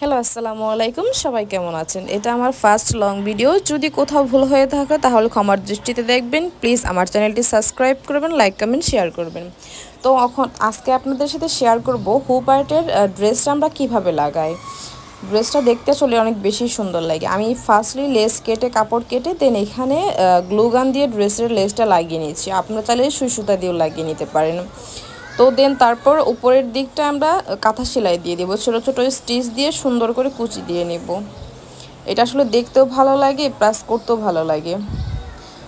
Hello, আসসালামু আলাইকুম। সবাই কেমন আছেন? এটা আমার ফার্স্ট লং ভিডিও। যদি কোথাও ভুল হয়ে থাকে তাহলে ক্ষমার দৃষ্টিতে দেখবেন। প্লিজ আমার চ্যানেলটি সাবস্ক্রাইব করবেন, লাইক কমেন্ট শেয়ার করবেন। তো আজকে আপনাদের সাথে শেয়ার করব হুপ আর্টের ড্রেসটা আমরা কিভাবে লাগাই। ড্রেসটা দেখতে আসলে অনেক বেশি সুন্দর লাগে। আমি ফার্স্টলি লেস কেটে কাপড় কেটে দেন এখানে গ্লু গান দিয়ে ড্রেসের লেসটা লাগিয়ে নিয়েছি। আপনারা চাইলে সুই সুতা দিয়েও লাগিয়ে নিতে পারেন। তো দেন তারপর উপরের দিকটা আমরা কাঁথা সেলাই দিয়ে দেবো, ছোটো ছোটো স্টিচ দিয়ে সুন্দর করে কুচি দিয়ে নেব। এটা আসলে দেখতেও ভালো লাগে, প্লাস করতেও ভালো লাগে।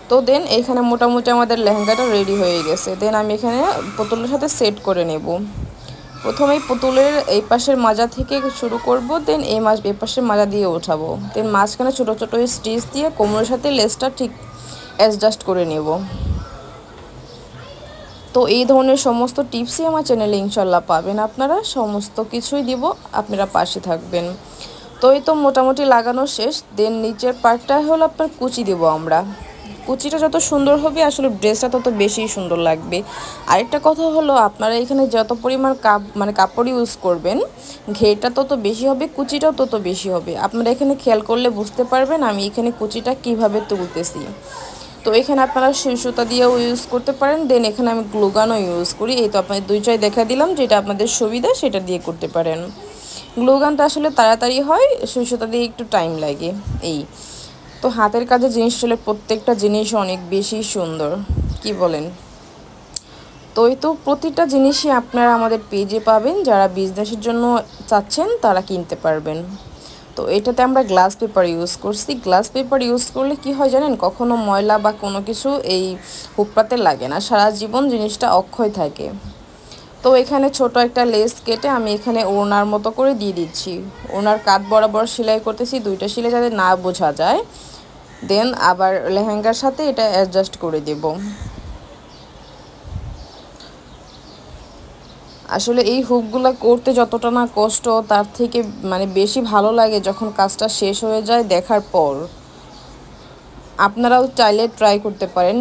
তো দেন এখানে মোটামুটি আমাদের লেহেঙ্গাটা রেডি হয়ে গেছে। দেন আমি এখানে পুতুলের সাথে সেট করে নেব। প্রথমেই পুতুলের এই পাশের মাজা থেকে শুরু করব, দেন এই পাশের মাজা দিয়ে ওঠাবো। দেন মাঝখানে ছোটো ছোটো স্টিচ দিয়ে কোমরের সাথে লেসটা ঠিক অ্যাডজাস্ট করে নেব। তো এই ধরনের সমস্ত টিপসই আমার চ্যানেলে ইনশাল্লাহ পাবেন আপনারা। সমস্ত কিছুই দিব, আপনারা পাশে থাকবেন। তো এই তো মোটামুটি লাগানো শেষ। দেন নিচের পার্টটা হলো আপনার কুচি দিব আমরা। কুচিটা যত সুন্দর হবে আসলে ড্রেসটা তত বেশি সুন্দর লাগবে। আরেকটা কথা হলো, আপনারা এখানে যত পরিমাণ কাপড় ইউজ করবেন, ঘেরটা তত বেশি হবে, কুচিটাও তত বেশি হবে। আপনারা এখানে খেয়াল করলে বুঝতে পারবেন আমি এখানে কুচিটা কিভাবে তুলতেছি। তো এখানে আপনারা সুই সুতা দিয়েও ইউজ করতে পারেন। দেন এখানে আমি গ্লুগানও ইউজ করি। এই তো আপনাদের দুইটাই দেখা দিলাম, যেটা আপনাদের সুবিধা সেটা দিয়ে করতে পারেন। গ্লুগানটা আসলে তাড়াতাড়ি হয়, সুই সুতা দিয়ে একটু টাইম লাগে। এই তো হাতের কাজে জিনিস আসলে প্রত্যেকটা জিনিস অনেক বেশি সুন্দর, কি বলেন? তো এই তো প্রতিটা জিনিসই আপনারা আমাদের পেজে পাবেন। যারা বিজনেসের জন্য চাচ্ছেন তারা কিনতে পারবেন। তো এটাতে আমরা গ্লাস পেপার ইউজ করছি। গ্লাস পেপার ইউজ করলে কি হয় জানেন, কখনো ময়লা বা কোনো কিছু এই হুপড়াতে লাগে না, সারা জীবন জিনিসটা অক্ষয় থাকে। তো এখানে ছোট একটা লেস কেটে আমি এখানে ওড়নার মতো করে দিয়ে দিচ্ছি। ওড়নার কাঁধ বরাবর সেলাই করতেছি, দুইটা সেলাই যাতে না বোঝা যায়। দেন আবার লেহেঙ্গার সাথে এটা অ্যাডজাস্ট করে দেব। আসলে এই হুকগুলো করতে যতটা না কষ্ট, তার থেকে বেশি ভালো লাগে যখন কাজটা শেষ হয়ে যায় দেখার পর। আপনারাও চাইলে ট্রাই করতে পারেন।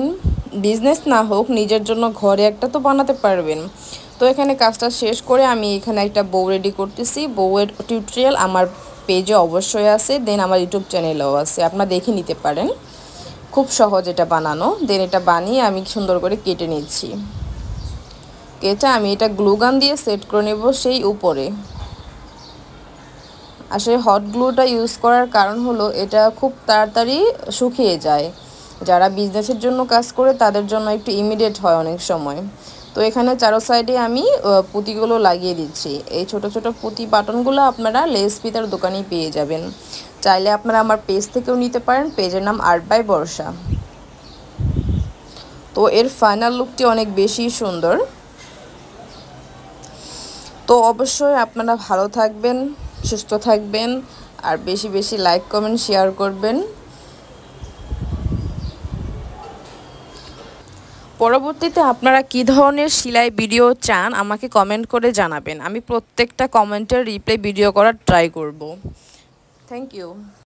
বিজনেস না হোক, নিজের জন্য ঘরে একটা তো বানাতে পারবেন। তো এখানে কাজটা শেষ করে আমি এখানে একটা বউ রেডি করতেছি। বউয়ের টিউটোরিয়াল আমার পেজে অবশ্যই আছে, দেন আমার ইউটিউব চ্যানেলেও আছে, আপনারা দেখে নিতে পারেন। খুব সহজ এটা বানানো। দেন এটা বানিয়ে আমি সুন্দর করে কেটে নিচ্ছি। কেটে আমি এটা গ্লুগান দিয়ে সেট করে নেব সেই উপরে। আসলে হট গ্লুটা ইউজ করার কারণ হলো এটা খুব তাড়াতাড়ি শুকিয়ে যায়। যারা বিজনেসের জন্য কাজ করে তাদের জন্য একটু ইমিডিয়েট হয় অনেক সময়। তো এখানে চারো সাইডে আমি পুঁতিগুলো লাগিয়ে দিচ্ছি। এই ছোট ছোট পুঁতি বাটনগুলো আপনারা লেস ফিতার দোকানেই পেয়ে যাবেন। চাইলে আপনারা আমার পেজ থেকেও নিতে পারেন, পেজের নাম আর্ট বাই বর্ষা। তো এর ফাইনাল লুকটি অনেক বেশি সুন্দর। তো অবশ্যই আপনারা ভালো থাকবেন, সুস্থ থাকবেন, আর বেশি বেশি লাইক কমেন্ট শেয়ার করবেন। পরবর্তীতে আপনারা কী ধরনের সেলাই ভিডিও চান আমাকে কমেন্ট করে জানাবেন। আমি প্রত্যেকটা কমেন্টের রিপ্লাই ভিডিও করার ট্রাই করব। Thank you.